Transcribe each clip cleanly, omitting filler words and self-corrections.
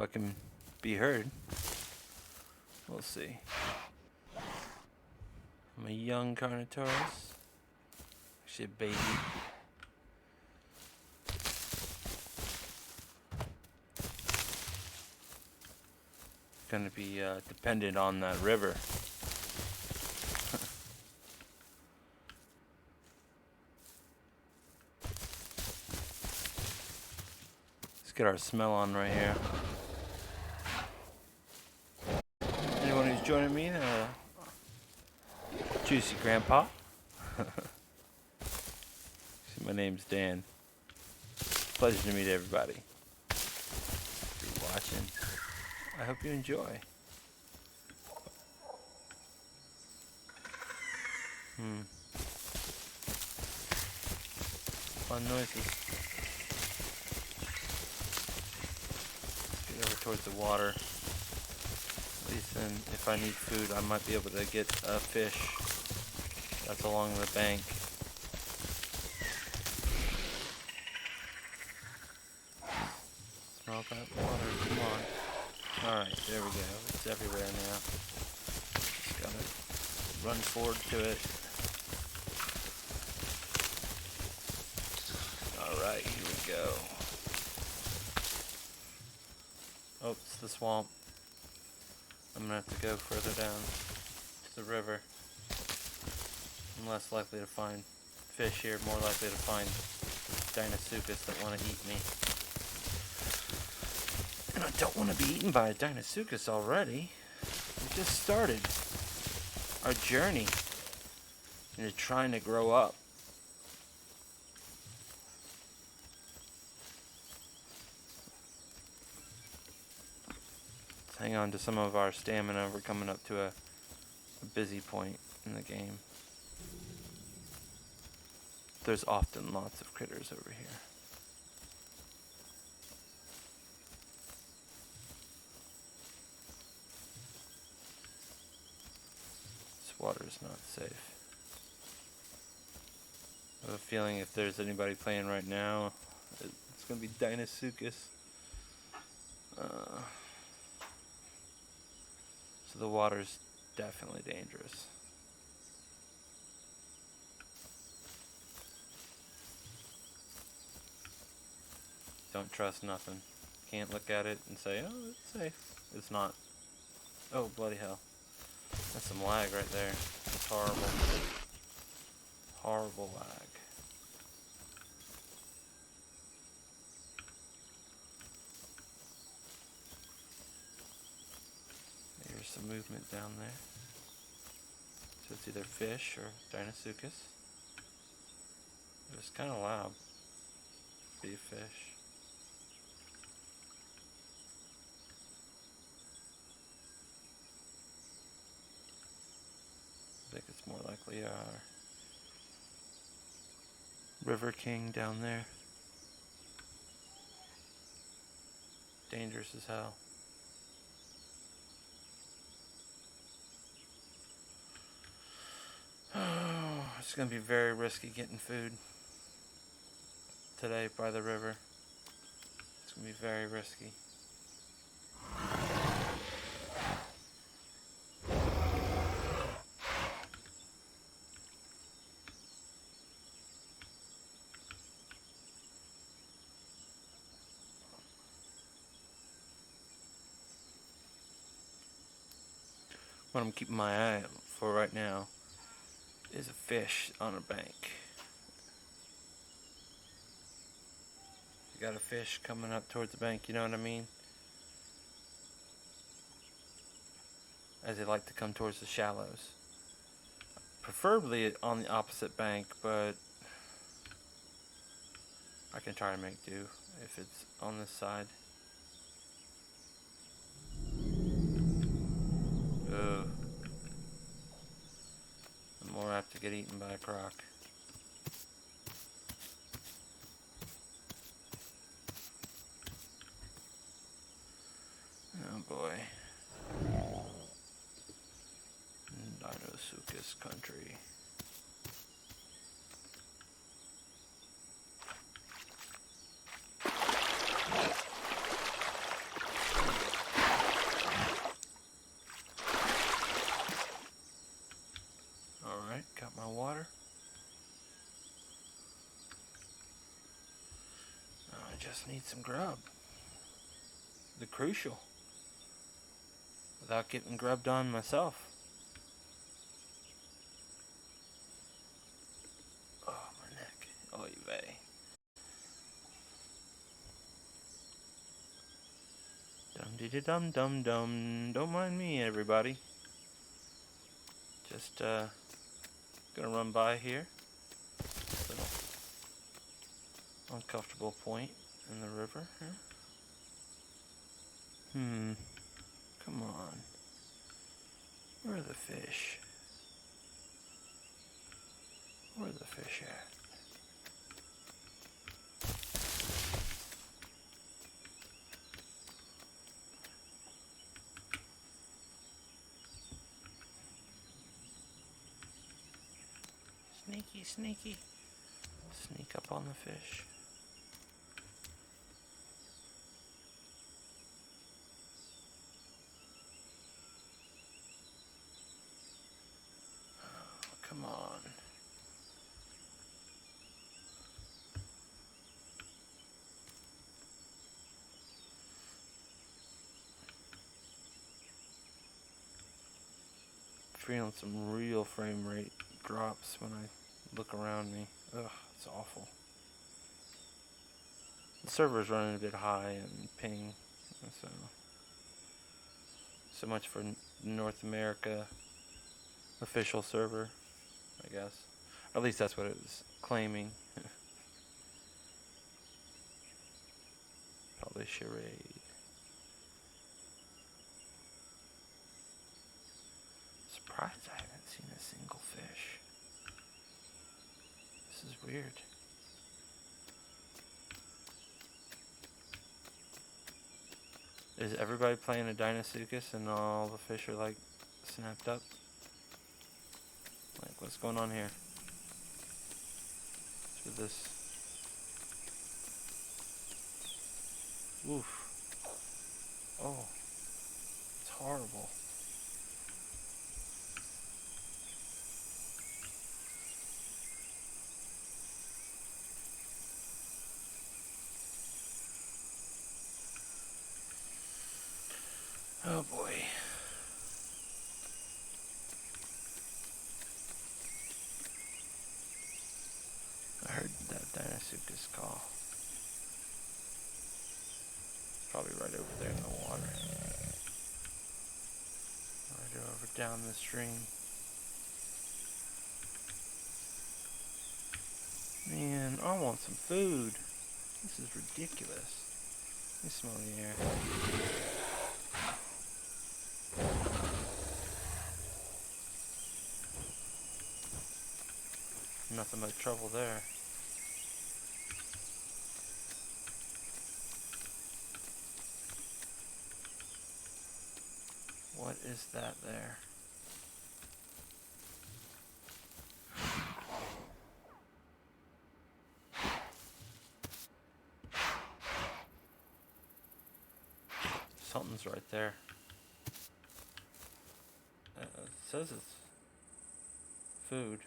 I can be heard. We'll see. I'm a young Carnotaurus. Actually a baby. Gonna be dependent on that river. Let's get our smell on right here. Anyone who's joining me, Juicy Grandpa. See, my name's Dan. Pleasure to meet everybody. If you're watching, I hope you enjoy. Fun noises. Let's get over towards the water. At least then, if I need food, I might be able to get a fish that's along the bank. Smell that water, come on. Alright, there we go. It's everywhere now. Just gotta run forward to it. Alright, here we go. Oh, it's the swamp. I'm gonna have to go further down to the river. I'm less likely to find fish here, more likely to find Deinosuchus that want to eat me. And I don't want to be eaten by a Deinosuchus already. We just started our journey into trying to grow up. Let's hang on to some of our stamina. We're coming up to a busy point in the game. There's often lots of critters over here. This water is not safe. I have a feeling if there's anybody playing right now, it's going to be Deinosuchus. So the water's definitely dangerous. Don't trust nothing. Can't look at it and say, oh, it's safe. It's not. Oh, bloody hell. That's some lag right there. That's horrible. Horrible lag. There's some movement down there. So it's either fish or Deinosuchus. It's kind of loud. Be a fish. I think it's more likely our River King down there. Dangerous as hell. Oh, it's gonna be very risky getting food today by the river. It's gonna be very risky. What I'm keeping my eye out for right now is a fish on a bank. You got a fish coming up towards the bank, you know what I mean? As they like to come towards the shallows. Preferably on the opposite bank, but I can try to make do if it's on this side. Ugh. I'm more apt to get eaten by a croc. Oh boy. Deinosuchus country. Alright, got my water. I just need some grub. The crucial. Without getting grubbed on myself. Oh, my neck. Oy vey. Dum-dee-dum-dum-dum. Don't mind me, everybody. Just, gonna run by here. Little uncomfortable point in the river here. Come on. Where are the fish? Where are the fish at? Sneaky, sneaky. Sneak up on the fish. Oh, come on. Feeling some real frame rate drops when I look around me. Ugh, it's awful. The server's running a bit high and ping, so much for North America official server, I guess. At least that's what it was claiming. Probably charade. Surprised I haven't seen a single fish. This is weird. Is everybody playing a Dinosuchus and all the fish are like snapped up? Like, what's going on here? Through this. Oof. Oh. It's horrible. Oh boy. I heard that Dinosuchus call. Probably right over there in the water. Right over down the stream. Man, I want some food. This is ridiculous. Let me smell the air. Nothing but trouble there. What is that there? Something's right there. It says it's food.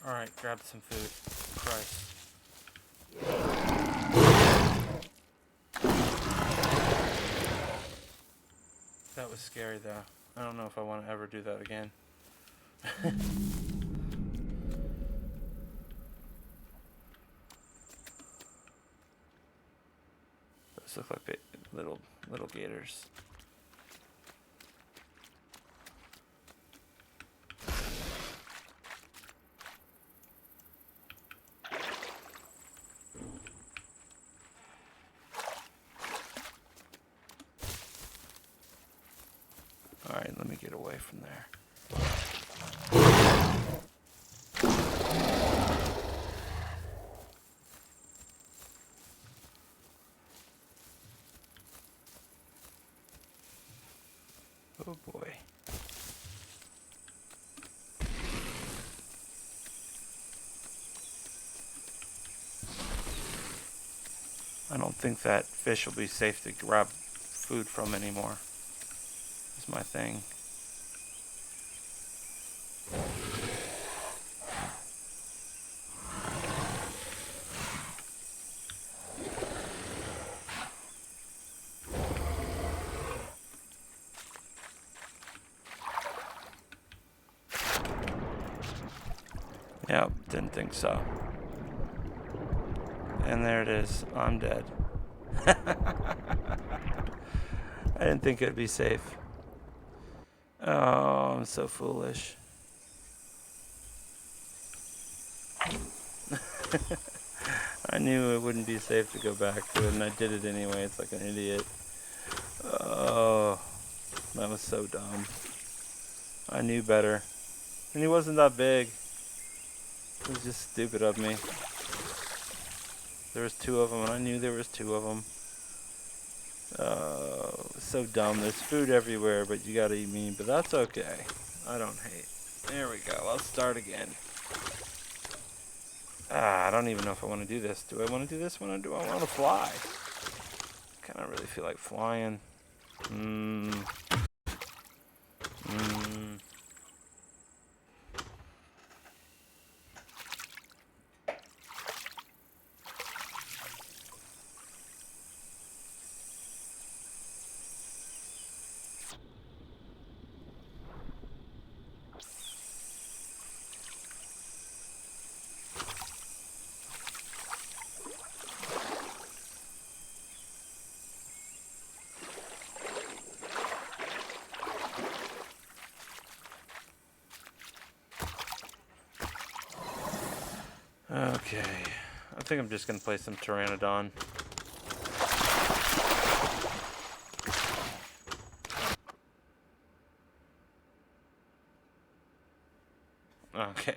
Alright, grab some food. Christ. That was scary though. I don't know if I want to ever do that again. Those look like little gators. Alright, let me get away from there. Oh boy. I don't think that fish will be safe to grab food from anymore. Is my thing. Yep, didn't think so. And there it is. I'm dead. I didn't think it'd be safe. Oh, I'm so foolish. I knew it wouldn't be safe to go back to it, and I did it anyway. It's like an idiot. Oh, that was so dumb. I knew better. And he wasn't that big. It was just stupid of me. There was 2 of them, and I knew there was 2 of them. So dumb. There's food everywhere, but you gotta eat me. But that's okay. I don't hate. There we go. Let's start again. I don't even know if I want to do this. Do I want to do this one, or do I want to fly? I kind of really feel like flying. Okay, I think I'm just gonna play some Pteranodon. Okay,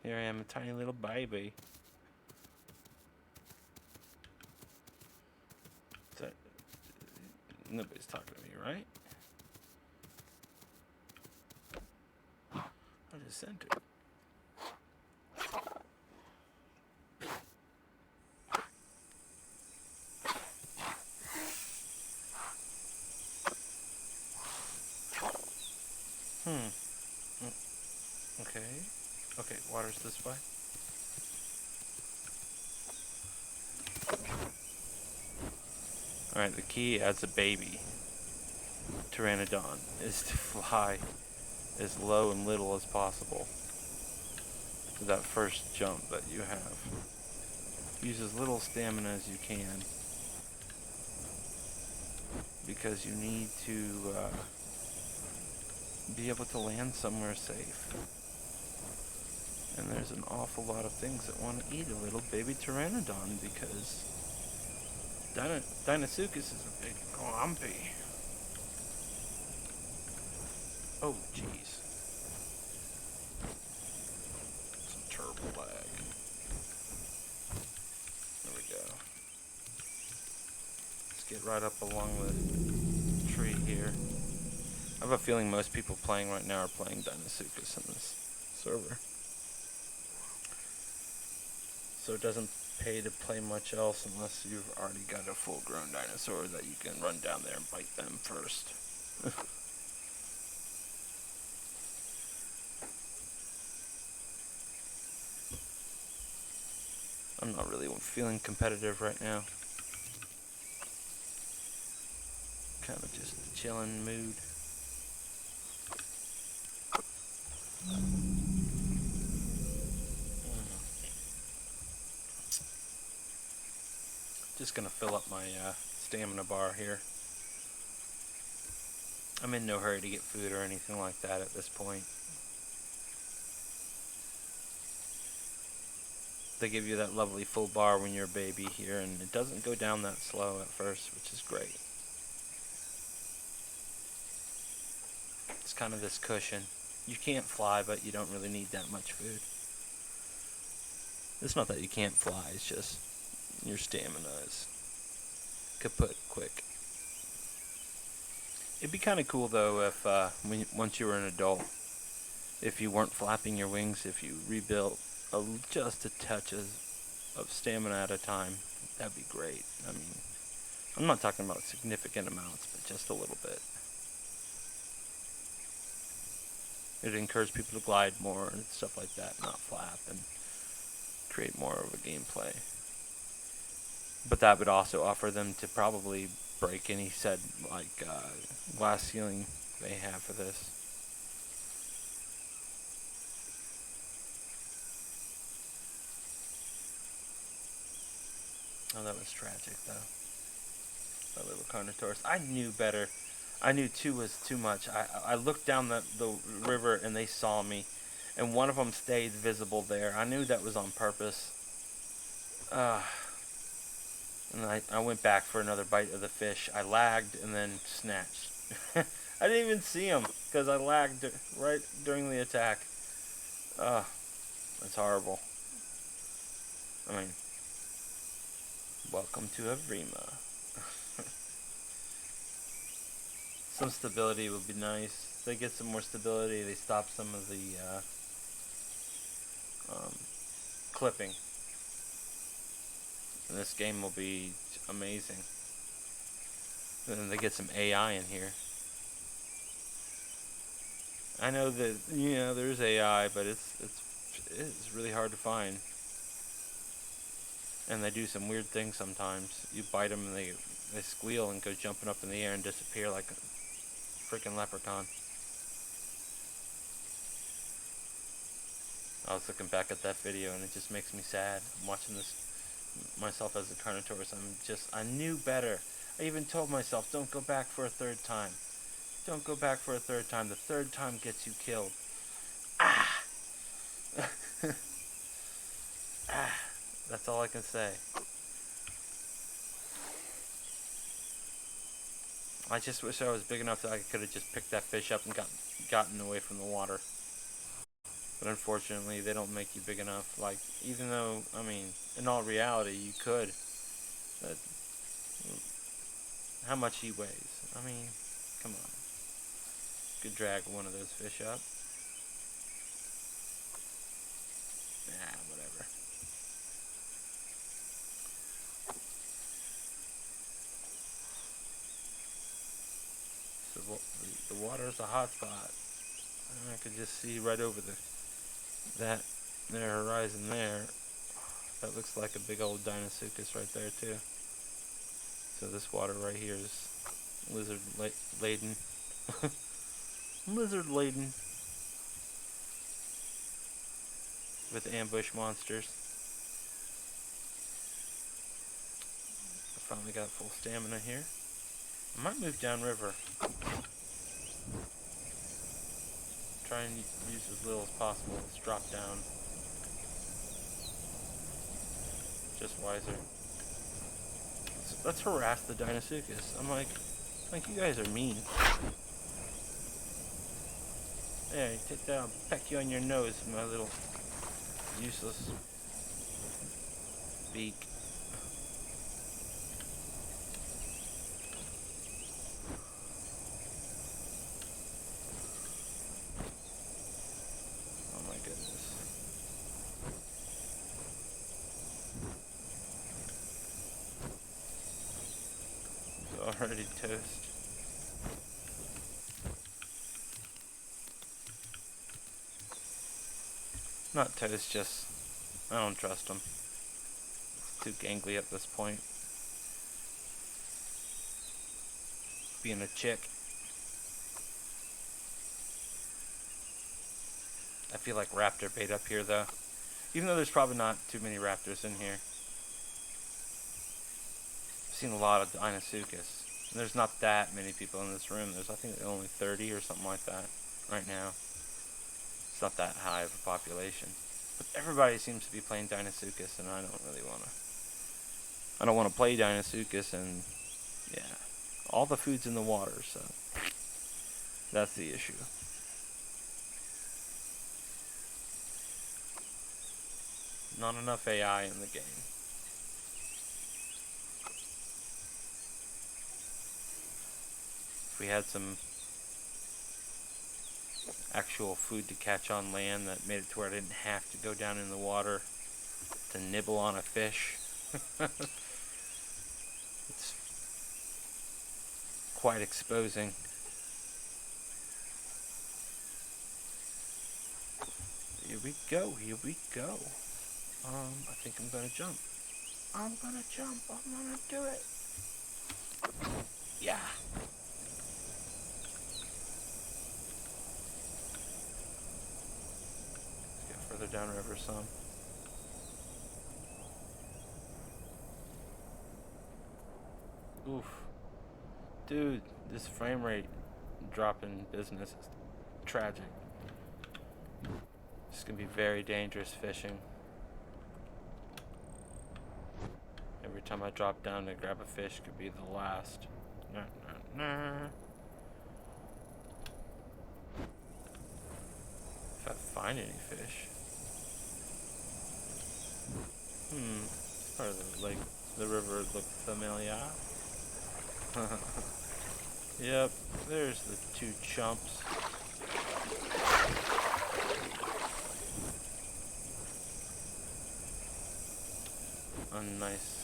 here I am, a tiny little baby. So, nobody's talking to me, right? I just sent it. Okay, water's this way. Alright, the key as a baby Pteranodon is to fly as low and little as possible for that first jump that you have. Use as little stamina as you can, because you need to be able to land somewhere safe. And there's an awful lot of things that want to eat a little baby Pteranodon, because Deinosuchus is a big grumpy. Oh, jeez. Some turbo lag. There we go. Let's get right up along the tree here. I have a feeling most people playing right now are playing Deinosuchus in this server. So it doesn't pay to play much else unless you've already got a full-grown dinosaur that you can run down there and bite them first. I'm not really feeling competitive right now. Kind of just a chilling mood. Just gonna fill up my stamina bar here. I'm in no hurry to get food or anything like that at this point. They give you that lovely full bar when you're a baby here, and it doesn't go down that slow at first, which is great. It's kind of this cushion. You can't fly, but you don't really need that much food. It's not that you can't fly, it's just your stamina is kaput quick. It'd be kind of cool though if once you were an adult, if you weren't flapping your wings, if you rebuilt just a touch of stamina at a time. that'd be great. I mean, I'm not talking about significant amounts, but just a little bit. It'd encourage people to glide more and stuff like that, not flap, and create more of a gameplay. But that would also offer them to probably break any said glass ceiling they have for this. Oh, that was tragic, though. That little Carnotaurus. I knew better. I knew 2 was too much. I looked down the river and they saw me. And one of them stayed visible there. I knew that was on purpose. And I went back for another bite of the fish. I lagged and then snatched. I didn't even see him because I lagged right during the attack. That's horrible. I mean, welcome to Evrima. Some stability would be nice. If they get some more stability, they stop some of the clipping. And this game will be amazing. And then they get some AI in here. I know that there's AI, but it's really hard to find. And they do some weird things sometimes. You bite them and they squeal and go jumping up in the air and disappear like a freaking leprechaun. I was looking back at that video and it just makes me sad. I'm watching this myself as a Carnotaurus. I knew better. I even told myself, don't go back for a third time. Don't go back for a third time. The third time gets you killed. Ah! Ah! That's all I can say. I just wish I was big enough that I could have just picked that fish up and gotten away from the water. But unfortunately, they don't make you big enough. Like, even though, I mean, in all reality, you could. But how much he weighs? I mean, come on. Could drag one of those fish up. Whatever. So the water's a hot spot. I could just see right over that horizon there. That looks like a big old Deinosuchus right there too. So this water right here is lizard laden. Lizard laden with ambush monsters. I finally got full stamina here. I might move downriver. Try and use as little as possible. Let's drop down. Just wiser. Let's harass the Deinosuchus. I'm like you guys are mean. Hey, take that, I'll peck you on your nose, my little useless beak. Oh my goodness. It's already toast. Not toast, just I don't trust him. It's too gangly at this point. Being a chick. I feel like raptor bait up here though. Even though there's probably not too many raptors in here. I've seen a lot of Deinosuchus. There's not that many people in this room. There's I think only 30 or something like that right now. It's not that high of a population. But everybody seems to be playing Deinosuchus and I don't really want to. I don't want to play Deinosuchus and yeah. All the food's in the water, so that's the issue. Not enough AI in the game. If we had some actual food to catch on land that made it to where I didn't have to go down in the water to nibble on a fish. quite exposing. Here we go, here we go. I think I'm gonna jump. I'm gonna jump, I'm gonna do it. Yeah. Let's get further downriver some. Oof. Dude, this frame rate drop in business is tragic. It's gonna be very dangerous fishing. Every time I drop down to grab a fish could be the last. Nah, nah, nah. If I find any fish. This part of the lake, the river looked familiar. Yep, there's the two chumps. A nice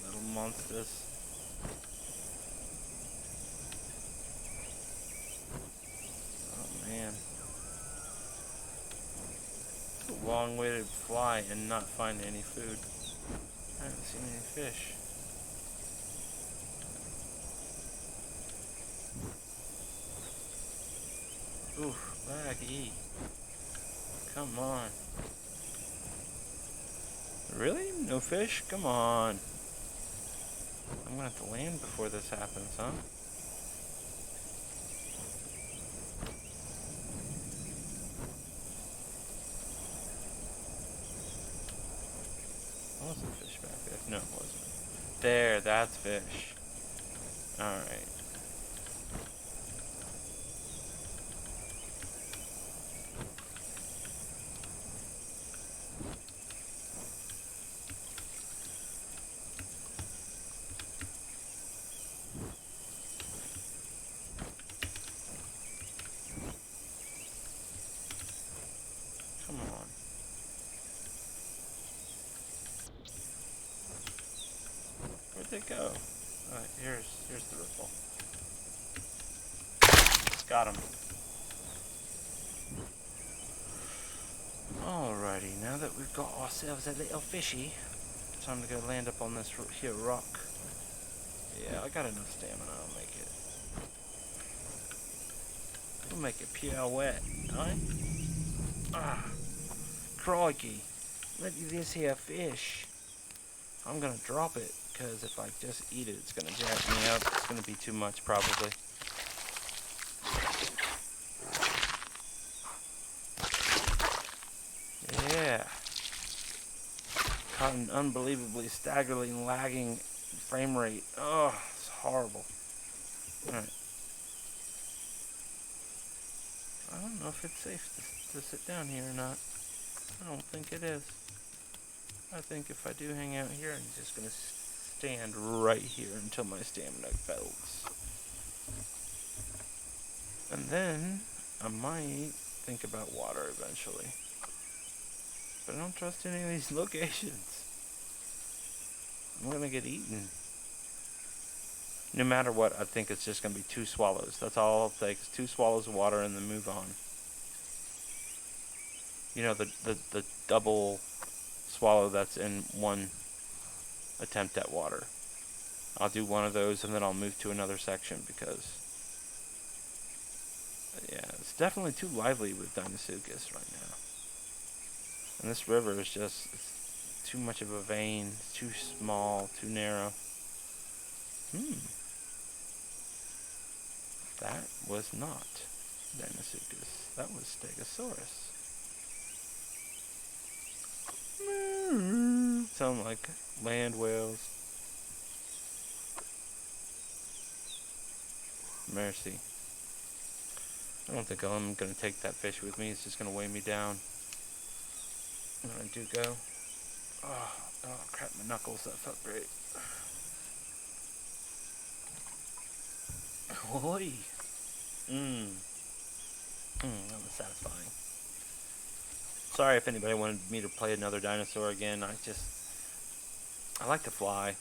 little monsters. Oh man. It's a long way to fly and not find any food. I haven't seen any fish. Oof, laggy. Come on. Really? No fish? Come on. I'm gonna have to land before this happens, huh? Was a fish back there? No, it wasn't. There, that's fish. Alright. Come on. Where'd they go? Alright, here's the ripple. Got him. Alrighty, now that we've got ourselves a little fishy, time to go land up on this here rock. Yeah, I got enough stamina, I'll make it. We'll make it pure wet, eh? Ah, crikey. Look at this here fish. I'm gonna drop it, because if I just eat it, it's gonna jack me up. It's gonna be too much, probably. Yeah. Caught an unbelievably staggeringly lagging frame rate. Oh, it's horrible. Alright. I don't know if it's safe to sit down here or not. I don't think it is. I think if I do hang out here, I'm just going to stand right here until my stamina builds. And then, I might think about water eventually. But I don't trust any of these locations. I'm going to get eaten. No matter what, I think it's just going to be 2 swallows. That's all it'll take is 2 swallows of water and then move on. You know, the double swallow that's in one attempt at water. I'll do one of those and then I'll move to another section because, yeah, it's definitely too lively with Deinosuchus right now. And this river is just too much of a vein, too small, too narrow. That was not Deinosuchus. That was Stegosaurus. Sound like land whales. Mercy. I don't think I'm going to take that fish with me. It's just going to weigh me down. When I do go. Oh, crap, my knuckles. That felt great. Oi. That was satisfying. Sorry if anybody wanted me to play another dinosaur again. I like to fly.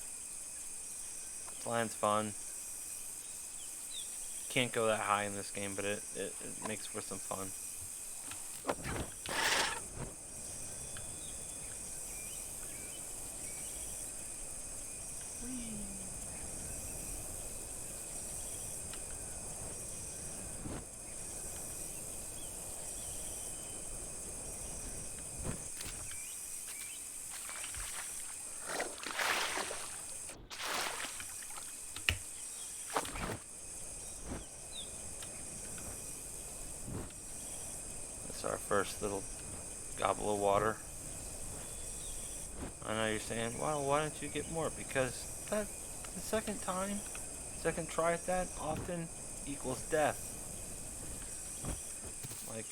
Flying's fun. Can't go that high in this game, but it makes for some fun. That's our first little gobble of water. I know you're saying, well, why don't you get more? Because that the second try at that often equals death. Like,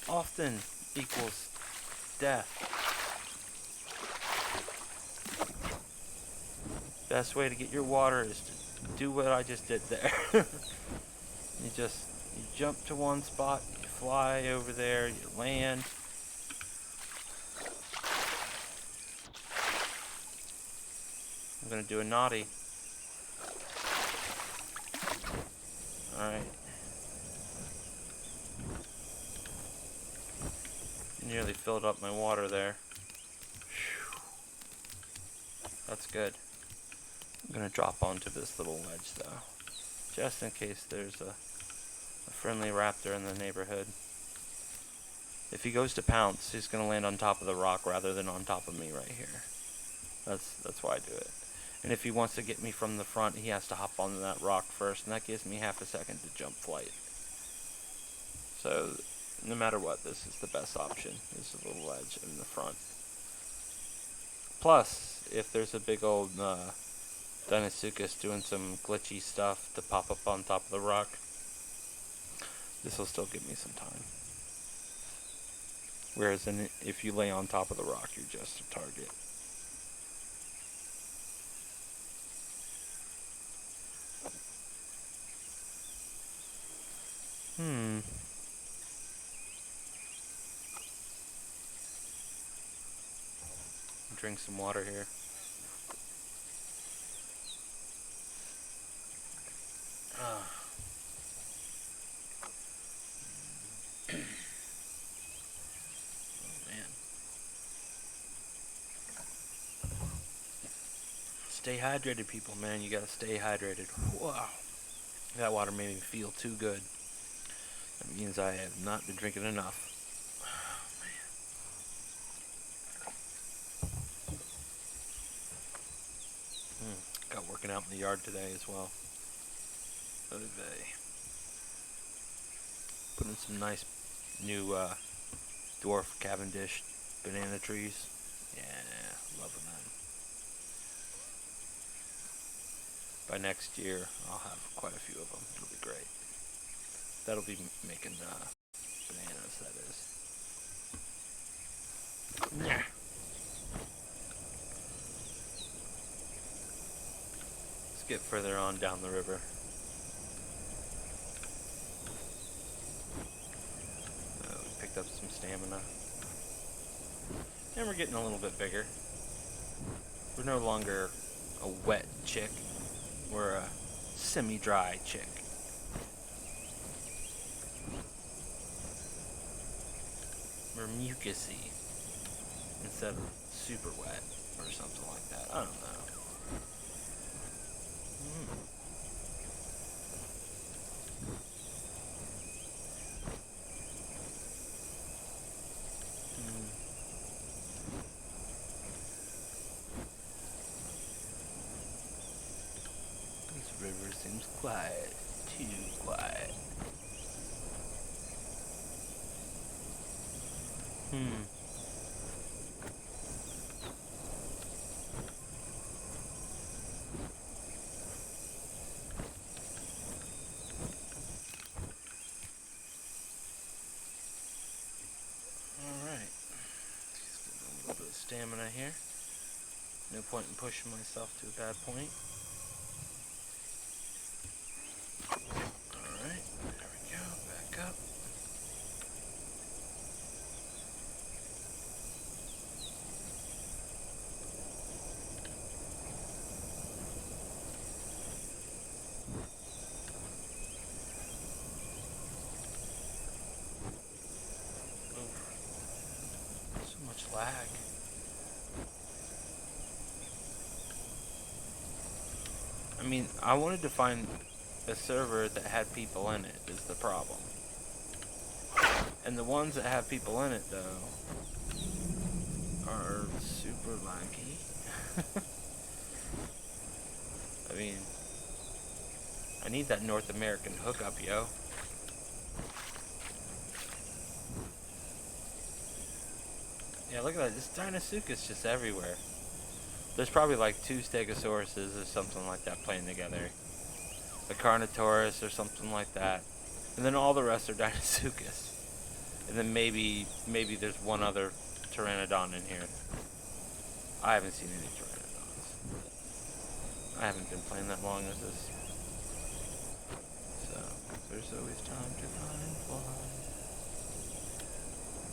often equals death. Best way to get your water is to do what I just did there. You jump to one spot, you fly over there, you land. I'm gonna do a naughty. Alright. Nearly filled up my water there. Whew. That's good. I'm gonna drop onto this little ledge though, just in case there's a friendly raptor in the neighborhood. If he goes to pounce, he's gonna land on top of the rock rather than on top of me right here. That's why I do it. And if he wants to get me from the front, he has to hop onto that rock first, and that gives me half a second to jump flight. So, no matter what, this is the best option. This is a little ledge in the front. Plus, if there's a big old Deinosuchus doing some glitchy stuff to pop up on top of the rock, this will still give me some time. Whereas if you lay on top of the rock, you're just a target. Drink some water here. Oh man. Stay hydrated, people, man. You gotta stay hydrated. Wow. That water made me feel too good. That means I have not been drinking enough. Got working out in the yard today as well. Other day. Putting some nice new dwarf Cavendish banana trees. Yeah, loving them. By next year, I'll have quite a few of them. It'll be great. That'll be making bananas, that is. Yeah. Let's get further on down the river. We picked up some stamina. And we're getting a little bit bigger. We're no longer a wet chick. We're a semi-dry chick. We're mucusy instead of super wet or something like that. I don't know. This river seems quiet. Too quiet. Stamina here. No point in pushing myself to a bad point. Alright, there we go, back up. I mean, I wanted to find a server that had people in it, is the problem. And the ones that have people in it, though, are super laggy. I mean, I need that North American hookup, yo. Yeah, look at that. This Deinosuchus just everywhere. There's probably like 2 Stegosauruses or something like that playing together. A Carnotaurus or something like that. And then all the rest are Deinosuchus. And then maybe there's one other Pteranodon in here. I haven't seen any Pteranodons. I haven't been playing that long as this. So, there's always time to find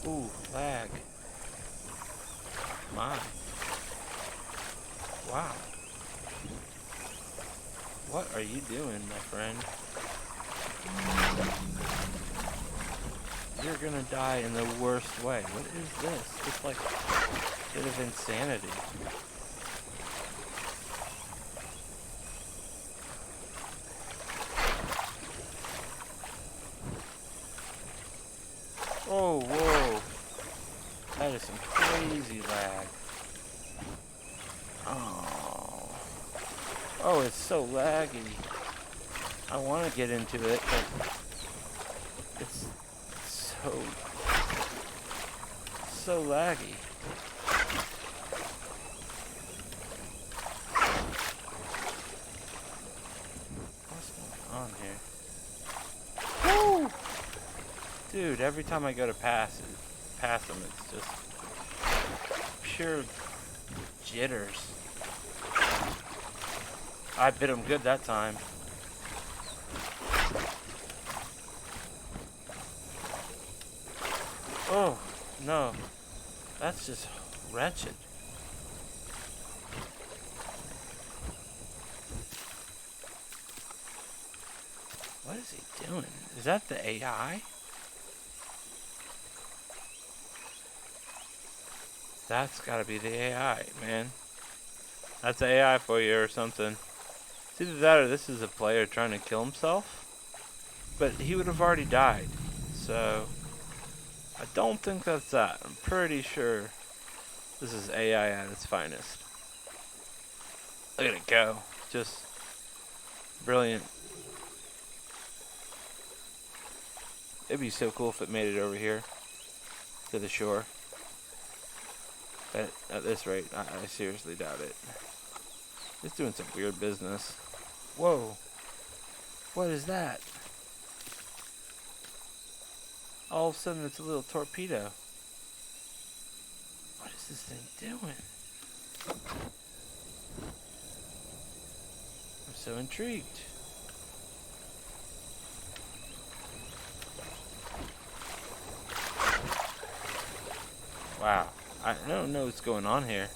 one. Ooh, lag. My. Wow. What are you doing, my friend? You're gonna die in the worst way. What is this? It's like a bit of insanity. Oh, whoa. That is some crazy lag. Oh. Oh, it's so laggy. I want to get into it, but it's so laggy. What's going on here? Woo! Dude, every time I go to pass them, it's just pure jitters. I bit him good that time. Oh, no. That's just wretched. What is he doing? Is that the AI? That's gotta be the AI, man. That's the AI for you or something. It's either that or this is a player trying to kill himself. But he would have already died. So, I don't think that's that. I'm pretty sure this is AI at its finest. Look at it go. Just brilliant. It'd be so cool if it made it over here to the shore. At this rate, I seriously doubt it. It's doing some weird business. Whoa. What is that? All of a sudden it's a little torpedo. What is this thing doing? I'm so intrigued. Wow. I don't know what's going on here.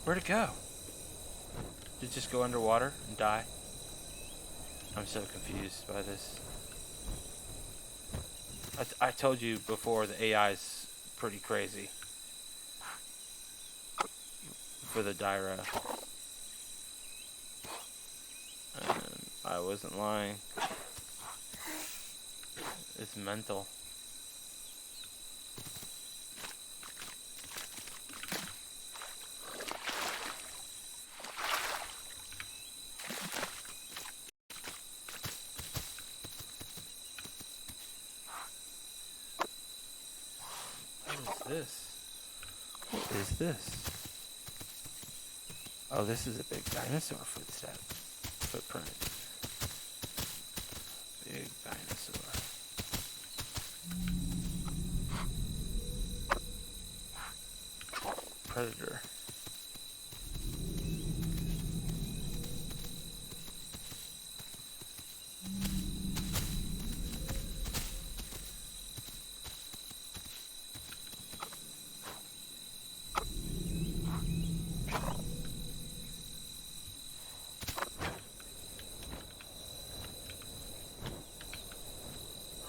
Where'd it go? Did it just go underwater and die? I'm so confused by this. I told you before the AI is pretty crazy for the Dyra. I wasn't lying. It's mental. What is this? Oh, this is a big dinosaur footprint. Big dinosaur. Predator.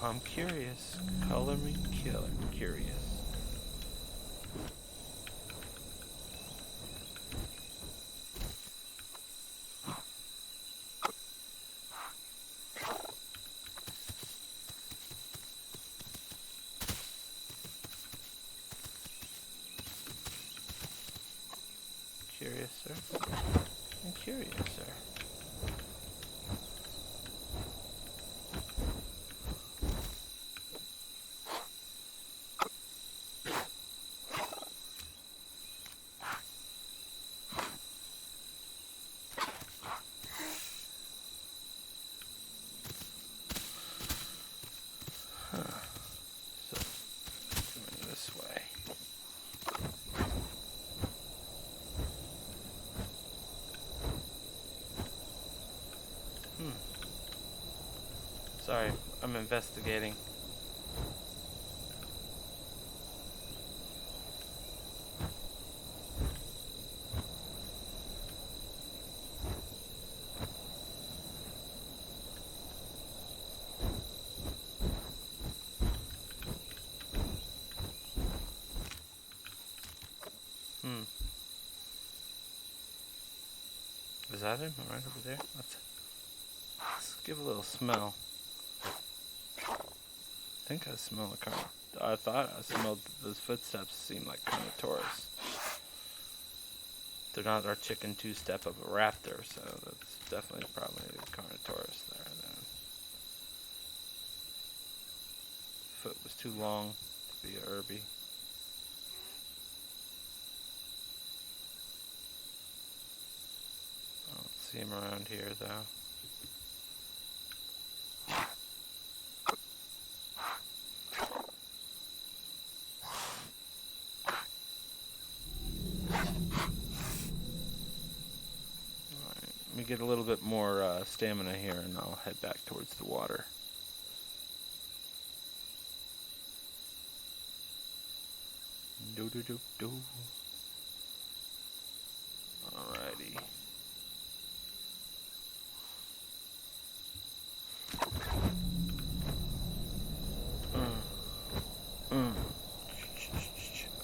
I'm curious. Color me curious. curious, sir? I'm curious, sir. So, coming this way. Sorry, I'm investigating. Is that him right over there? Let's give a little smell. I think I smell a Carno. I thought I smelled those footsteps seem like Carnotaurus. They're not our chicken two-step of a raptor, so that's definitely probably a Carnotaurus there then. Foot was too long to be a Herbie. I don't see him around here though. Let me get a little bit more stamina here and I'll head back towards the water. Do do do do. Alrighty.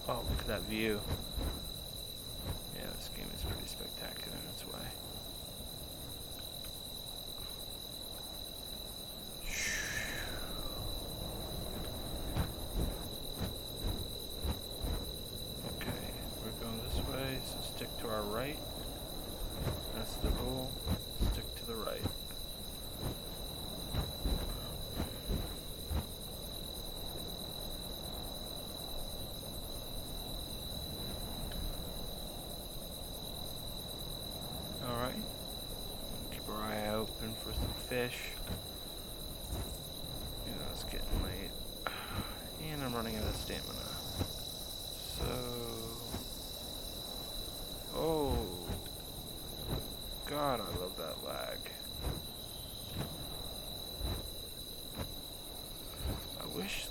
Oh, look at that view. Yeah, this game is pretty spectacular in its way. Okay, we're going this way, so stick to our right. That's the rule. Stick to the right. Alright. Keep our eye open for some fish. You know, it's getting late. And I'm running out of stamina. So... Oh... God, I love that lag. I wish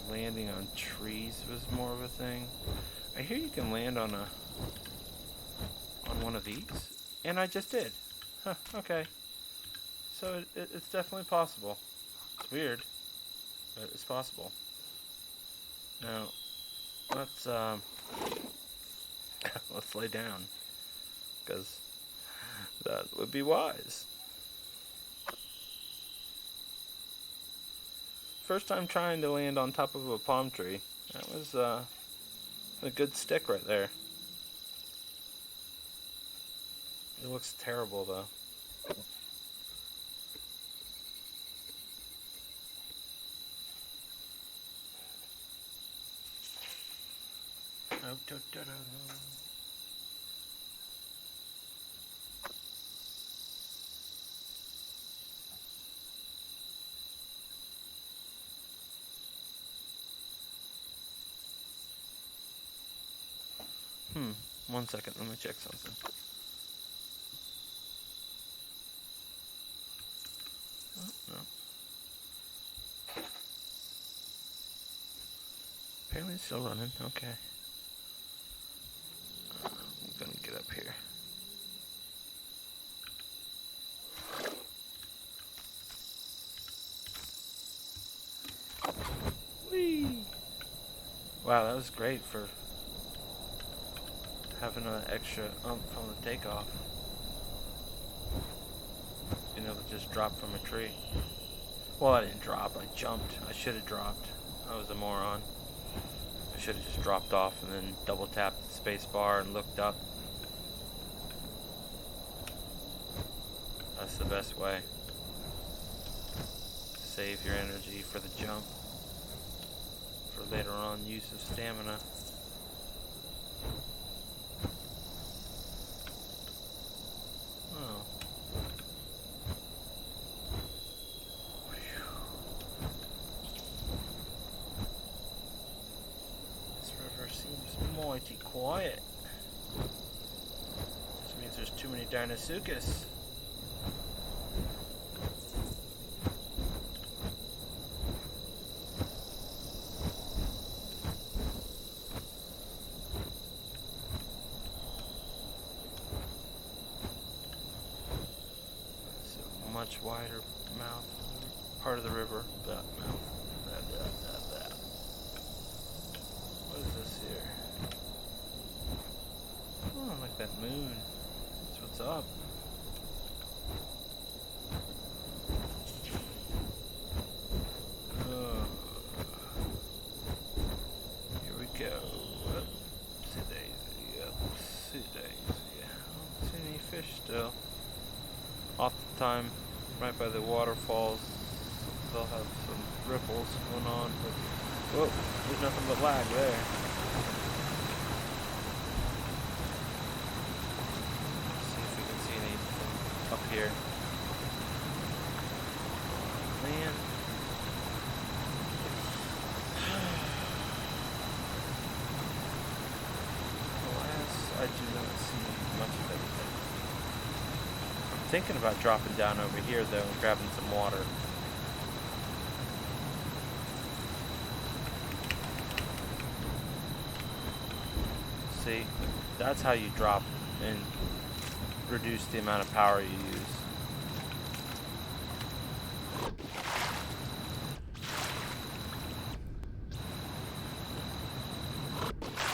landing on trees was more of a thing. I hear you can land on one of these, and I just did. Huh, okay. So it's definitely possible. It's weird, but it's possible. Now, let's let's lay down, because that would be wise. First time trying to land on top of a palm tree. That was a good stick right there. It looks terrible though. One second, let me check something. Oh, no. Apparently it's still running, okay. I'm gonna get up here. Whee! Wow, that was great for having an extra on the takeoff. Being able to just drop from a tree. Well, I didn't drop, I jumped. I should have dropped. I was a moron. I should have just dropped off and then double tapped the space bar and looked up. That's the best way. Save your energy for the jump. For later on use of stamina. Oh. This river seems mighty quiet. This means there's too many Deinosuchus. Much wider mouth, part of the river, that mouth, that. What is this here? Oh, like that moon. That's what's up. Here we go. Oopsie daisy, oopsie daisy. I don't see any fish still. Off the time. Right by the waterfalls, they'll have some ripples going on, but whoa, there's nothing but lag there. Let's see if we can see anything up here. Man. Alas, I do not see much of anything. Thinking about dropping down over here though and grabbing some water. See, that's how you drop and reduce the amount of power you use.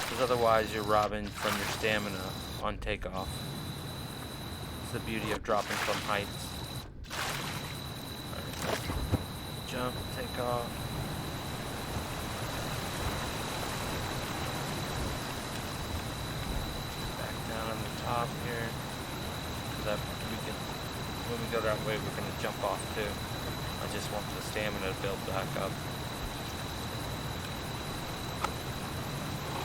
Because otherwise you're robbing from your stamina on takeoff. The beauty of dropping from heights. Right. Jump, take off. Back down on the top here. So that we can, when we go that way, we're going to jump off too. I just want the stamina to build back up.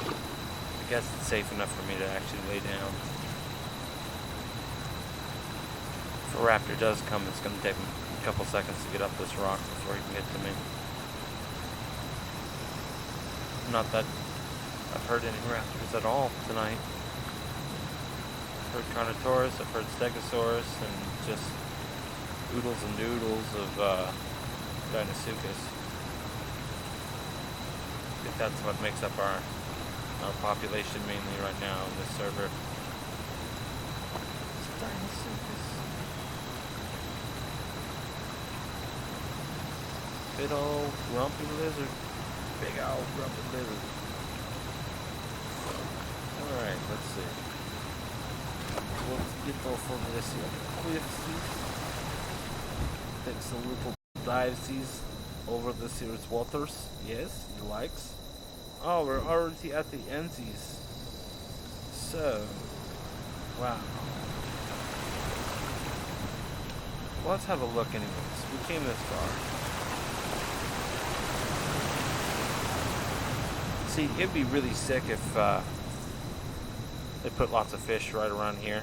I guess it's safe enough for me to actually lay down. If a raptor does come, it's going to take him a couple seconds to get up this rock before he can get to me. Not that I've heard any raptors at all tonight. I've heard Carnotaurus, I've heard Stegosaurus, and just oodles and doodles of Deinosuchus. I think that's what makes up our population mainly right now on this server. It's Deinosuchus. Big old grumpy lizard. Big old grumpy lizard. Alright, let's see. We'll get off over this here. Take some little dives over this here's waters. Yes, he likes. Oh, we're already at the endsies. So, wow. Well, let's have a look anyways. We came this far. See, it'd be really sick if they put lots of fish right around here,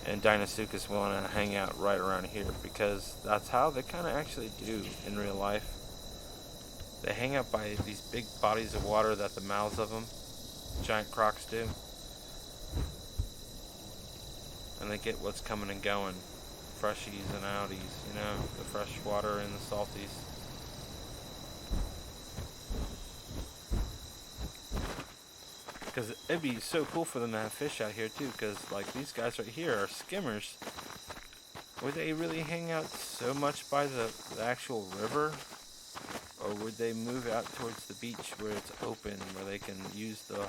and Deinosuchus want to hang out right around here, because that's how they kind of actually do in real life. They hang out by these big bodies of water that the mouths of them, giant crocs, do, and they get what's coming and going, freshies and outies, you know, the fresh water and the salties. Because it'd be so cool for them to have fish out here too, because like these guys right here are skimmers. Would they really hang out so much by the actual river? Or would they move out towards the beach where it's open, where they can use the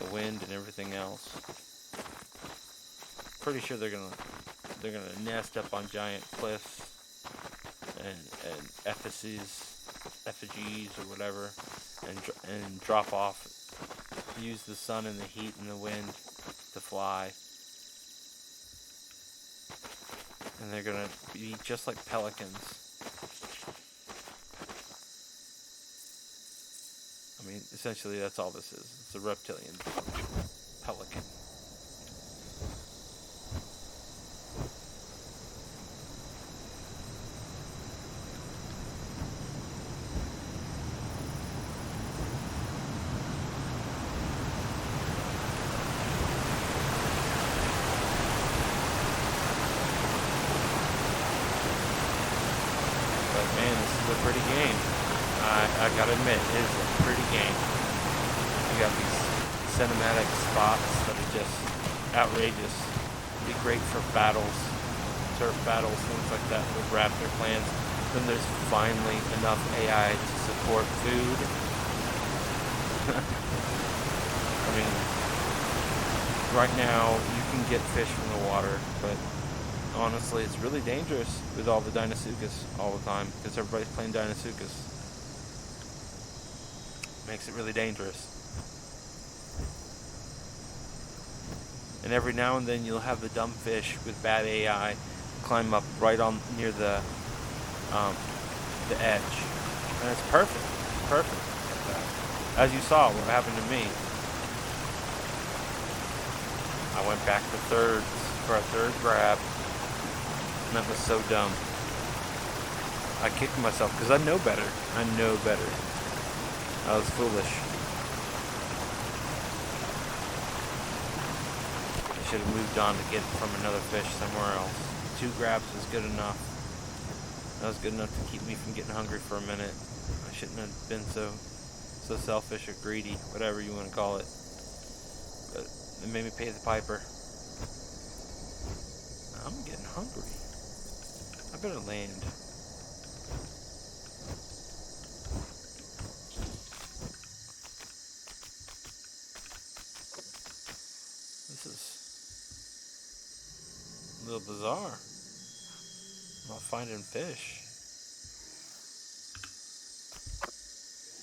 wind and everything else? Pretty sure they're gonna nest up on giant cliffs and effigies or whatever, and drop off. Use the sun and the heat and the wind to fly. And they're gonna be just like pelicans. I mean, essentially that's all this is. It's a reptilian pelican. But man, this is a pretty game. I gotta admit, it is a pretty game. You got these cinematic spots that are just outrageous. Be great for battles, turf battles, things like that with raptor clans. Then there's finally enough AI to support food. I mean, right now you can get fish from the water, but honestly, it's really dangerous with all the Deinosuchus all the time because everybody's playing Deinosuchus. Makes it really dangerous. And every now and then you'll have the dumb fish with bad AI climb up right on near the edge, and it's perfect. It's perfect. As you saw, what happened to me. I went back to thirds for a third grab. And that was so dumb. I kicked myself because I know better. I know better. I was foolish. I should have moved on to get from another fish somewhere else. 2 grabs was good enough. That was good enough to keep me from getting hungry for a minute. I shouldn't have been so selfish or greedy, whatever you want to call it. But it made me pay the piper. I'm getting hungry. I better land. This is a little bizarre. I'm not finding fish.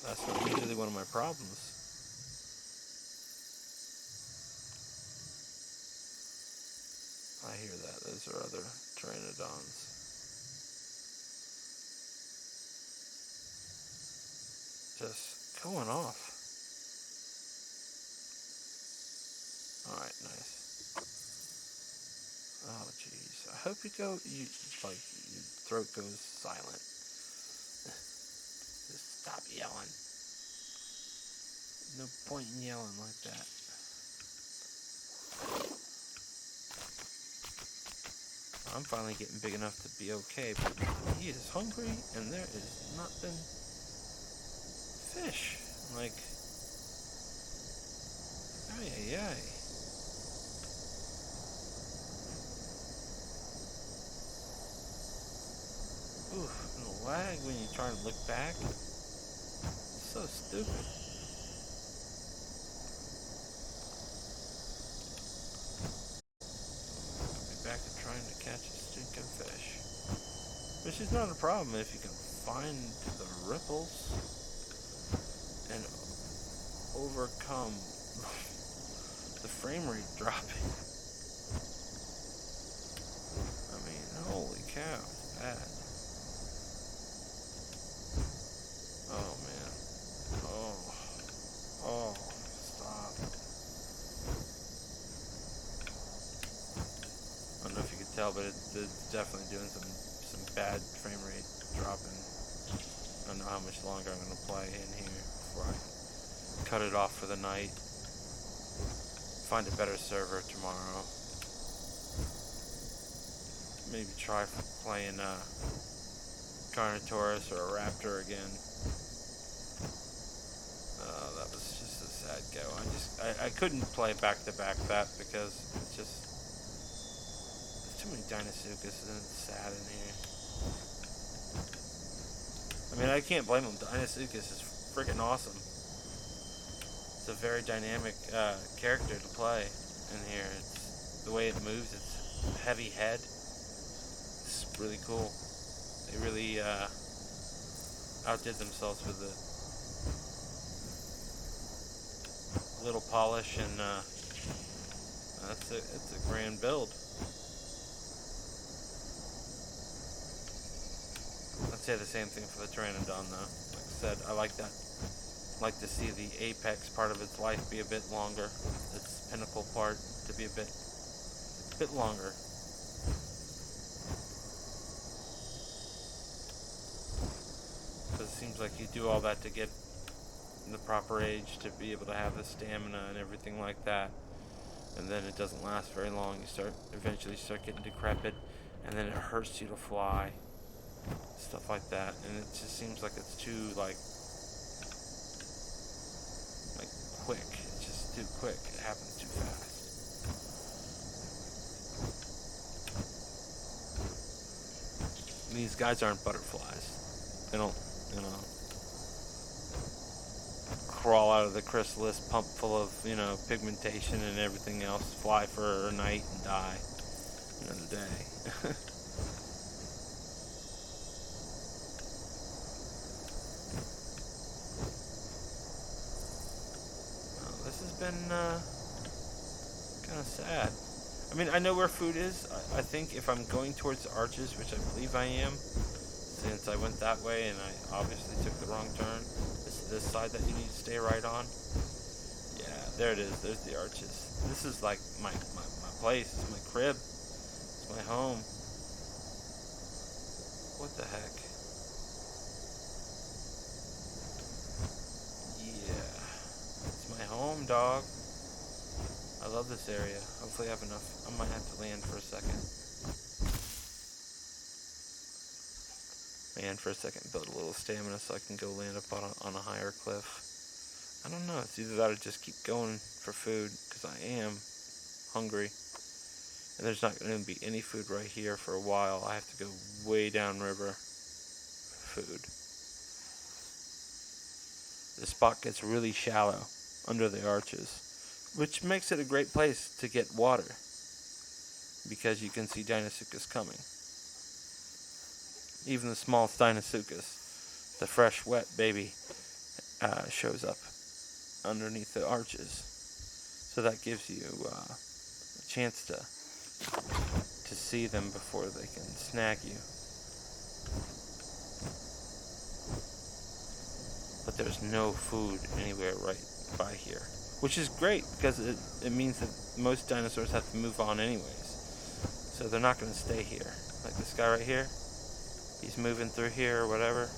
That's not usually one of my problems. I hear that. Those are other pteranodons. Just going off. Alright, nice. Oh, jeez. I hope your throat goes silent. Just stop yelling. No point in yelling like that. I'm finally getting big enough to be okay, but he is hungry and there is nothing fish. Like, ay. Oof, and the lag when you try to look back. It's so stupid. I'll be back to trying to catch a stinking fish. Which is not a problem if you can find the ripples and overcome the frame rate dropping. I mean, holy cow, it's bad. Oh man. Oh, stop. I don't know if you could tell, but it's definitely doing some bad frame rate dropping. I don't know how much longer I'm going to play in here before I cut it off for the night. Find a better server tomorrow. Maybe try playing Carnotaurus or a Raptor again. That was just a sad go. I couldn't play back to back that because it's just there's too many Deinosuchus and it's sad in here. I mean, I can't blame them. Deinosuchus is freaking awesome. It's a very dynamic character to play in here. It's the way it moves. It's heavy head. It's really cool. They really outdid themselves with it. Little polish and it's a grand build. say the same thing for the Pteranodon, though. Like I said, I like that. Like to see the apex part of its life be a bit longer. Its pinnacle part to be a bit longer. Because it seems like you do all that to get the proper age to be able to have the stamina and everything like that. And then it doesn't last very long. You eventually start getting decrepit, and then it hurts you to fly. Stuff like that. And it just seems like it's too, like quick. It's just too quick. It happens too fast. These guys aren't butterflies. They don't, crawl out of the chrysalis pump full of, pigmentation and everything else, fly for a night and die another day. This has been kind of sad. I mean, I know where food is. I think if I'm going towards the arches, which I believe I am, since I went that way and I obviously took the wrong turn. This side that you need to stay right on. Yeah, there it is. There's the arches. This is like my place. It's my crib. It's my home. What the heck? Yeah. It's my home, dog. I love this area. Hopefully I have enough. I might have to land for a second. Land for a second, build a little stamina so I can go land up on a higher cliff. I don't know. It's either that or just keep going for food, because I am hungry. And there's not going to be any food right here for a while. I have to go way downriver for food. The spot gets really shallow under the arches, which makes it a great place to get water, because you can see Deinosuchus coming. Even the smallest Deinosuchus, the fresh, wet baby, shows up underneath the arches. So that gives you a chance to see them before they can snag you. But there's no food anywhere right by here, which is great, because it means that most dinosaurs have to move on anyways. So they're not going to stay here. Like this guy right here. He's moving through here or whatever.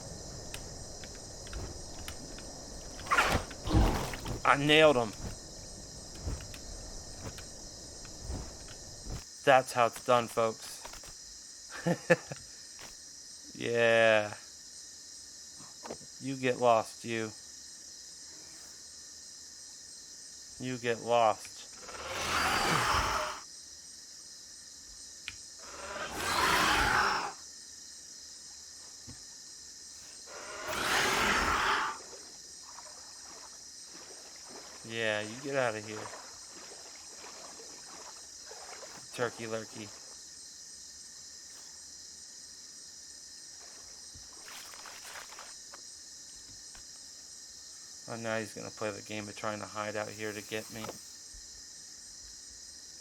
I nailed him. That's how it's done, folks. Yeah. You get lost, you. You get lost. Yeah, you get out of here. Turkey lurkey. Oh, now he's gonna play the game of trying to hide out here to get me.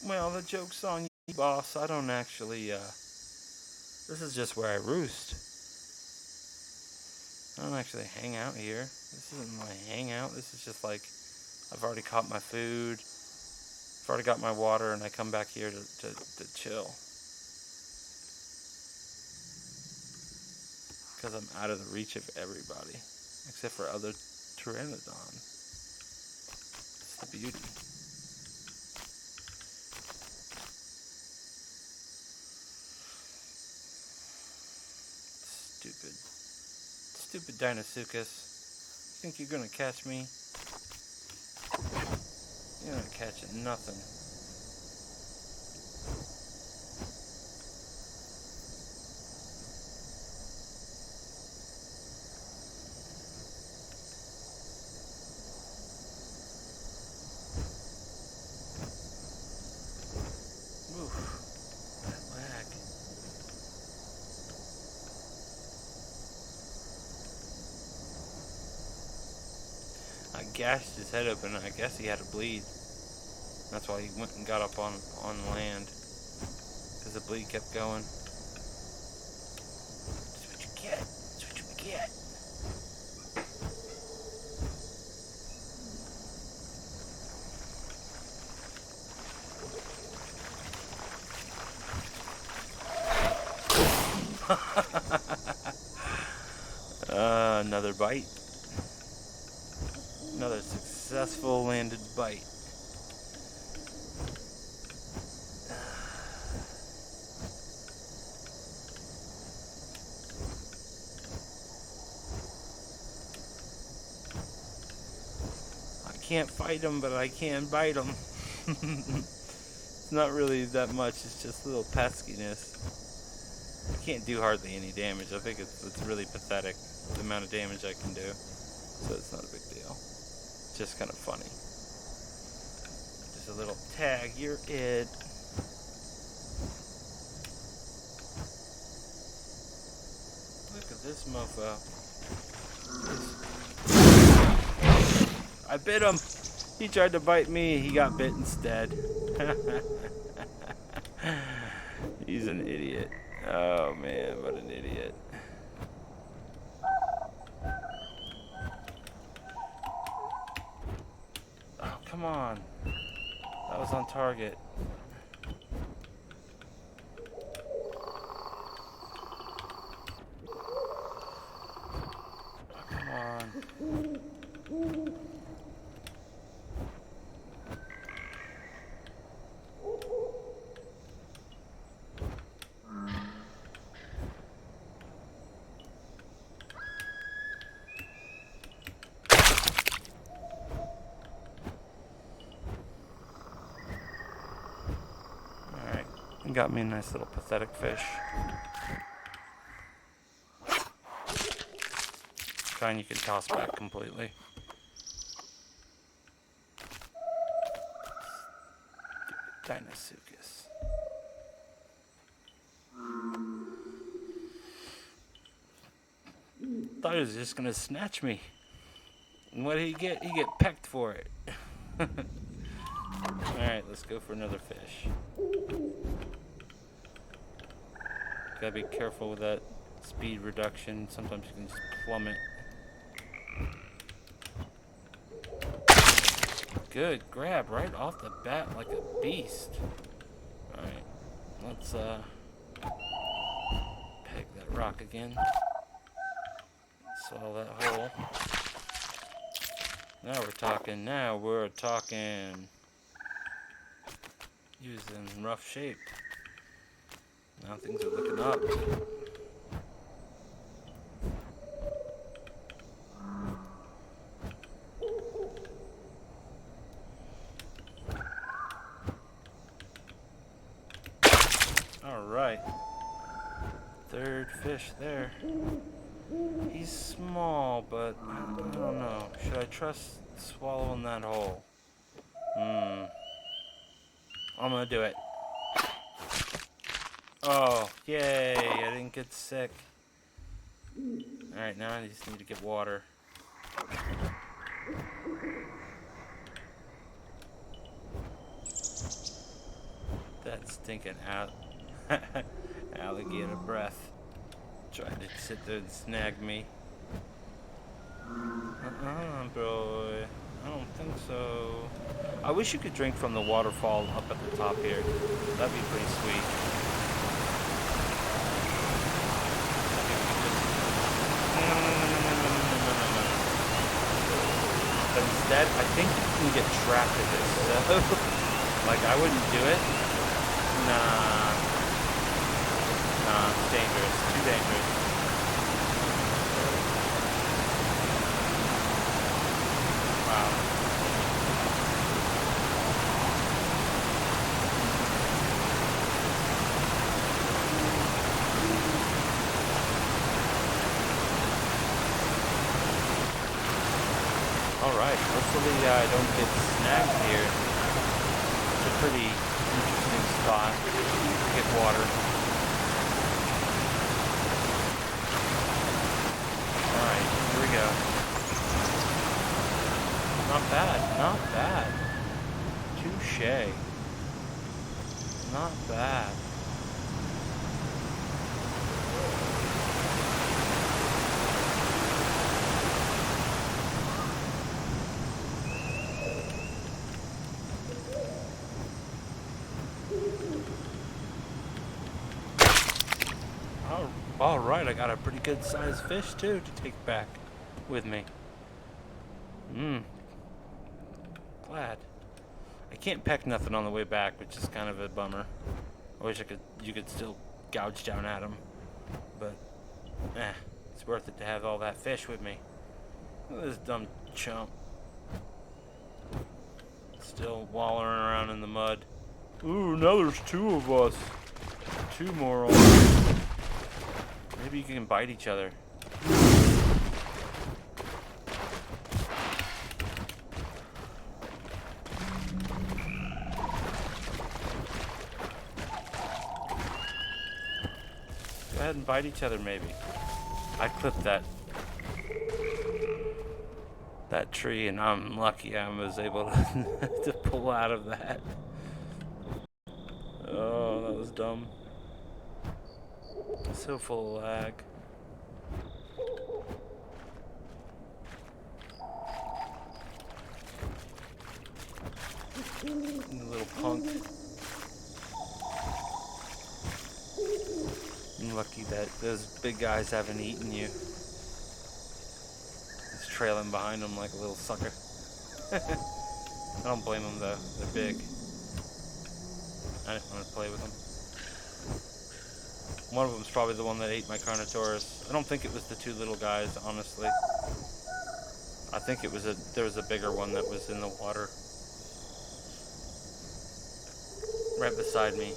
Well, the joke's on you, boss. I don't actually, this is just where I roost. I don't actually hang out here. This isn't my hangout. This is just like, I've already caught my food. I've already got my water, and I come back here to chill. Because I'm out of the reach of everybody. Except for other Pteranodon. It's the beauty. Stupid Deinosuchus. Think you're gonna catch me? You're not catching nothing. Oof, that lag. I gashed his head open. I guess he had a bleed. That's why he went and got up on land. Because the bleed kept going. That's what you get. That's Shit. Another bite. Another successful landed bite. I can't fight them, but I can bite them. It's not really that much, it's just a little peskiness. I can't do hardly any damage. I think it's really pathetic, the amount of damage I can do. So it's not a big deal. It's just kind of funny. Just a little tag, you're it. Look at this mofo. I bit him! He tried to bite me, he got bit instead. He's an idiot. Oh man, what an idiot. Oh, come on. That was on target. Oh, come on. Got me a nice little pathetic fish. Kind you can toss back completely. Dinosuchus. Thought he was just gonna snatch me. And what did he get? He get pecked for it. Alright, let's go for another fish. Gotta be careful with that speed reduction. Sometimes you can just plummet. Good grab right off the bat like a beast. Alright, let's peg that rock again. Swallow that hole. Now we're talking. Now we're talking. Using rough shape. Now things are looking up. Alright. Third fish there. He's small, but I don't know. Should I trust swallowing that whole? I'm gonna do it. Oh, yay, I didn't get sick. Alright, now I just need to get water. That stinking alligator breath. Tried to sit there and snag me. Bro. I don't think so. I wish you could drink from the waterfall up at the top here. That'd be pretty sweet. But instead, I think you can get trapped in this. Like, I wouldn't do it. Nah, it's dangerous. Too dangerous. Wow. Alright, hopefully I don't get snagged here. It's a pretty interesting spot to get water. Alright, here we go. Not bad, not bad. Touché. Not bad. Alright, I got a pretty good sized fish too to take back with me. Glad. I can't peck nothing on the way back, which is kind of a bummer. I wish you could still gouge down at them. But, it's worth it to have all that fish with me. Look at this dumb chump. Still wallowing around in the mud. Ooh, now there's two of us. Two more. Maybe you can bite each other. Go ahead and bite each other, maybe. I clipped that tree, and I'm lucky I was able to, to pull out of that. Oh, that was dumb. So full of lag. You little punk. I'm lucky that those big guys haven't eaten you. He's trailing behind them like a little sucker. I don't blame them though. They're big. I didn't want to play with them. One of them's probably the one that ate my Carnotaurus. I don't think it was the two little guys, honestly. I think it was there was a bigger one that was in the water. Right beside me.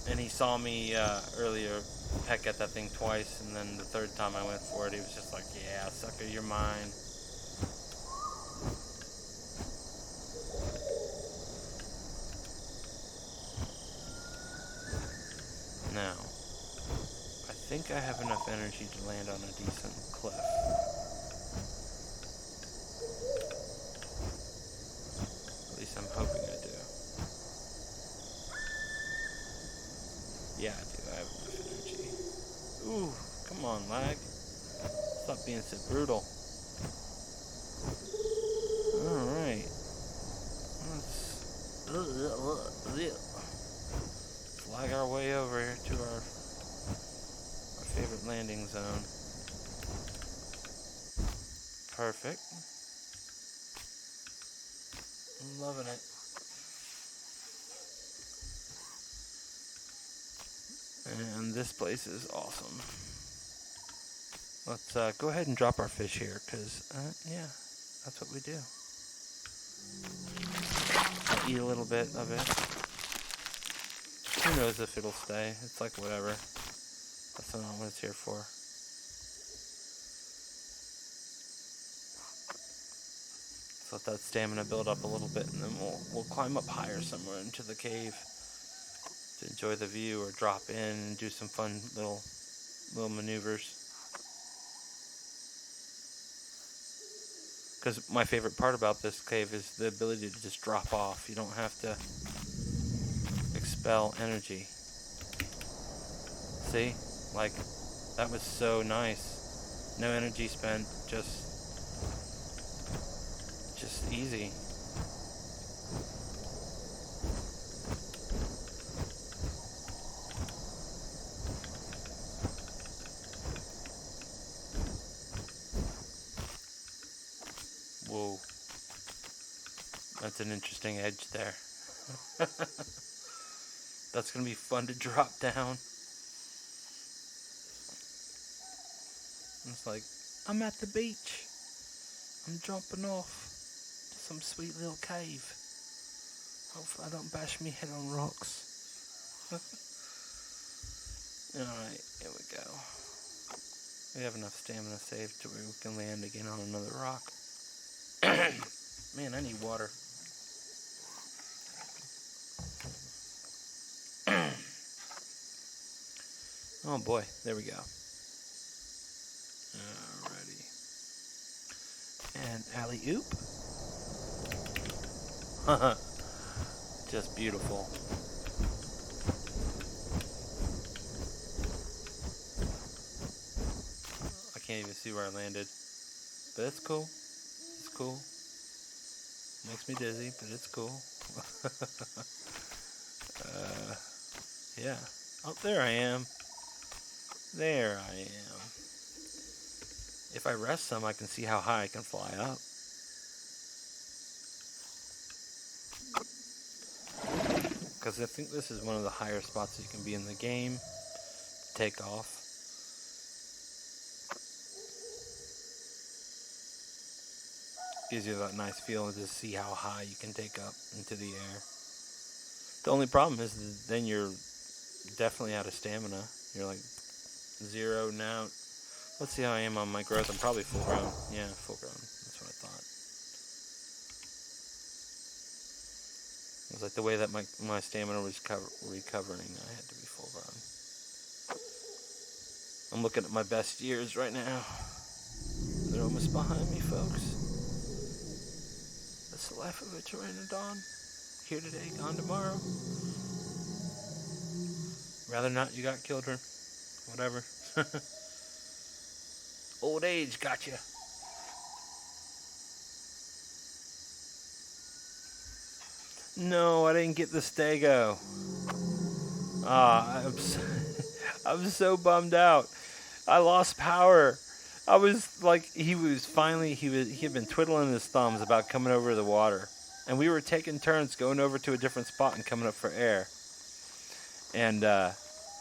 And he saw me earlier peck at that thing twice, and then the third time I went for it, he was just like, yeah, sucker, you're mine. Now, I think I have enough energy to land on a decent cliff. At least I'm hoping I do. Yeah, I do. I have enough energy. Ooh, come on, lag. Stop being so brutal. Alright. Let's lag our way over here to our favorite landing zone. Perfect. I'm loving it. And this place is awesome. Let's go ahead and drop our fish here, because, yeah, that's what we do. I'll eat a little bit of it. Who knows if it'll stay? It's like whatever. That's not what it's here for. Let's let that stamina build up a little bit, and then we'll climb up higher somewhere into the cave to enjoy the view, or drop in and do some fun little maneuvers. Because my favorite part about this cave is the ability to just drop off. You don't have to expel energy. See? Like, that was so nice. No energy spent, just easy. Whoa. That's an interesting edge there. That's gonna be fun to drop down. It's like, I'm at the beach. I'm jumping off to some sweet little cave. Hopefully I don't bash me head on rocks. Alright, here we go. We have enough stamina saved to where we can land again on another rock. Man, I need water. Oh boy, there we go. Alrighty. And alley-oop. Just beautiful. I can't even see where I landed. But it's cool. It's cool. Makes me dizzy, but it's cool. Yeah. Oh, there I am. There I am. If I rest some, I can see how high I can fly up. Because I think this is one of the higher spots you can be in the game. Take off. Gives you that nice feeling to see how high you can take up into the air. The only problem is then you're definitely out of stamina. You're like 0 now. Let's see how I am on my growth. I'm probably full grown. Yeah, full grown. That's what I thought. It was like the way that my stamina was recovering, I had to be full grown. I'm looking at my best years right now. They're almost behind me, folks. That's the life of a Pteranodon. Here today, gone tomorrow. Rather not, you got killed her. Whatever. Old age got you. No, I didn't get the stego. I'm so bummed out. I lost power. I was like, he had been twiddling his thumbs about coming over the water, and we were taking turns going over to a different spot and coming up for air. And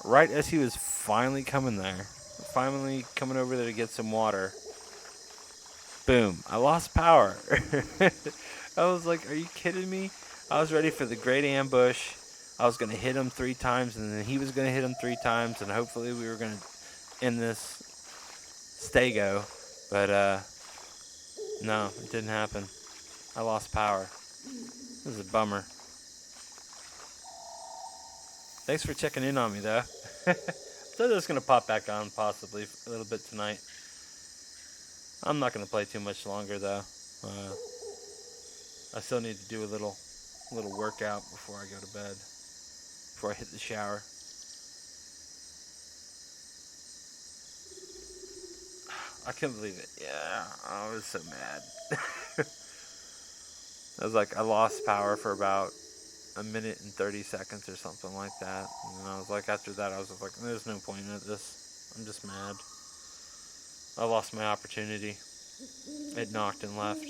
right as he was finally coming over there to get some water, boom! I lost power. I was like, "Are you kidding me?" I was ready for the great ambush. I was going to hit him 3 times, and then he was going to hit him 3 times, and hopefully we were going to end this stego. But no, it didn't happen. I lost power. This is a bummer. Thanks for checking in on me, though. I thought it was going to pop back on possibly a little bit tonight. I'm not going to play too much longer, though. I still need to do a little workout before I go to bed, before I hit the shower. I couldn't believe it. Yeah, I was so mad. I was like, I lost power for about a minute and 30 seconds or something like that. And I was like, after that, I was like, there's no point in this. I'm just mad. I lost my opportunity. It knocked and left.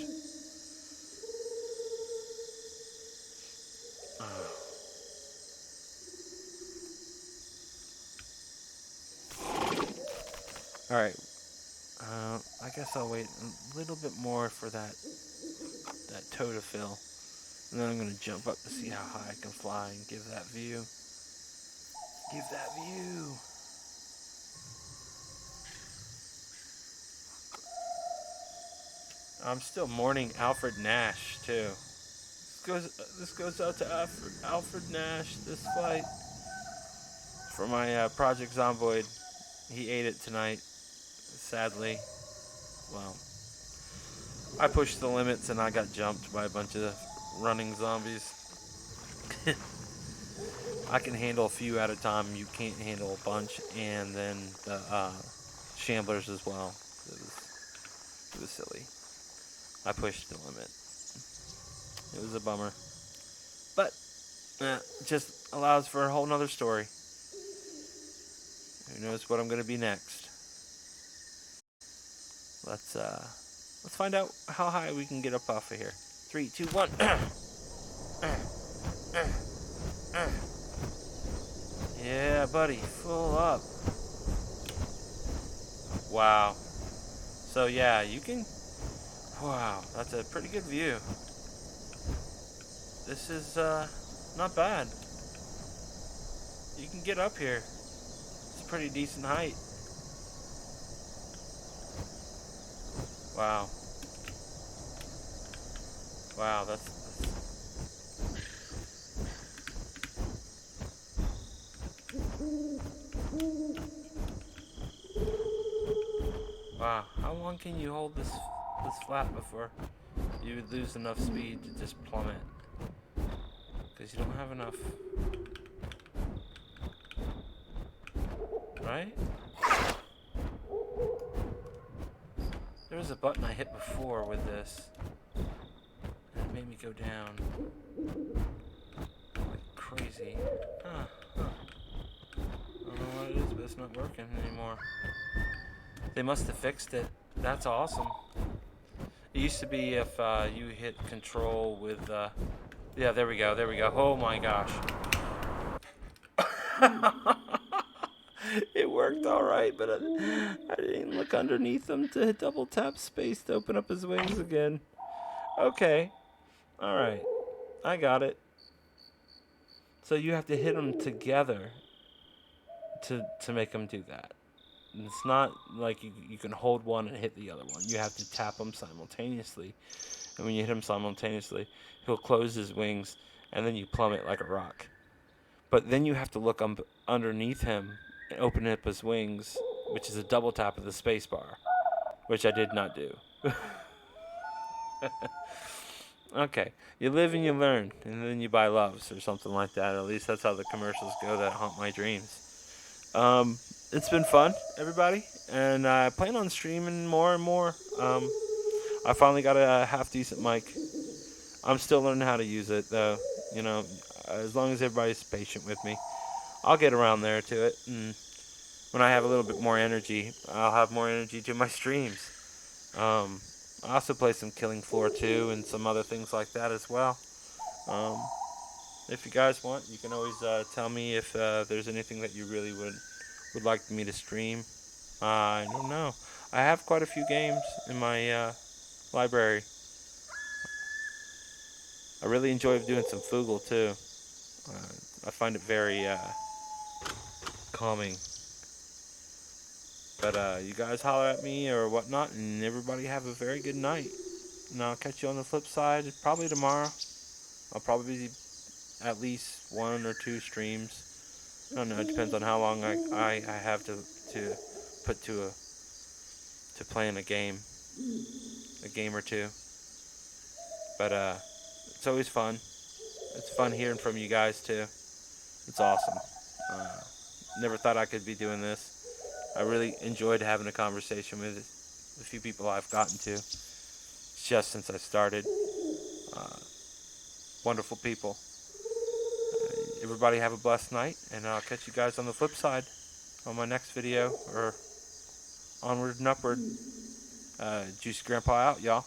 Alright. I guess I'll wait a little bit more for that toe to fill. And then I'm going to jump up to see how high I can fly and give that view. Give that view. I'm still mourning Alfred Nash, too. This goes out to Alfred Nash, this flight. For my Project Zomboid. He ate it tonight, sadly. Well, I pushed the limits and I got jumped by a bunch of running zombies. I can handle a few at a time. You can't handle a bunch. And then the shamblers as well. It was silly. I pushed the limit. It was a bummer. But it just allows for a whole nother story. Who knows what I'm going to be next. Let's find out how high we can get up off of here. 3, 2, 1. Yeah, buddy, full up. Wow. So yeah, you can. Wow, that's a pretty good view. This is not bad. You can get up here. It's a pretty decent height. Wow. Wow, that's wow. How long can you hold this flat before you would lose enough speed to just plummet? Because you don't have enough. Right? There was a button I hit before with this. And it made me go down. Like crazy. Huh. I don't know what it is, but it's not working anymore. They must have fixed it. That's awesome. It used to be if you hit control with... yeah, there we go, there we go. Oh my gosh. It worked alright, but I didn't look underneath him to double tap space to open up his wings again. Okay. Alright. I got it. So you have to hit them together to make them do that. And it's not like you can hold one and hit the other one. You have to tap them simultaneously. And when you hit him simultaneously, he'll close his wings, and then you plummet like a rock. But then you have to look underneath him and open up his wings, which is a double tap of the space bar, which I did not do. Okay, you live and you learn, and then you buy loves or something like that. At least that's how the commercials go that haunt my dreams. It's been fun, everybody, and I plan on streaming more and more. I finally got a half-decent mic. I'm still learning how to use it, though. You know, as long as everybody's patient with me, I'll get around there to it. And when I have a little bit more energy, I'll have more energy to my streams. I also play some Killing Floor 2 and some other things like that as well. If you guys want, you can always tell me if there's anything that you really would like me to stream. I don't know. I have quite a few games in my library. I really enjoy doing some Foogle too. I find it very calming. But you guys holler at me or whatnot, and everybody have a very good night. And I'll catch you on the flip side probably tomorrow. I'll probably be at least 1 or 2 streams. I don't know. It depends on how long I have to put to playing a game or two. But it's always fun. It's fun hearing from you guys too. It's awesome. Never thought I could be doing this. I really enjoyed having a conversation with a few people I've gotten to just since I started. Wonderful people. Everybody have a blessed night, and I'll catch you guys on the flip side on my next video, or onward and upward. Juicy Grandpa out, y'all.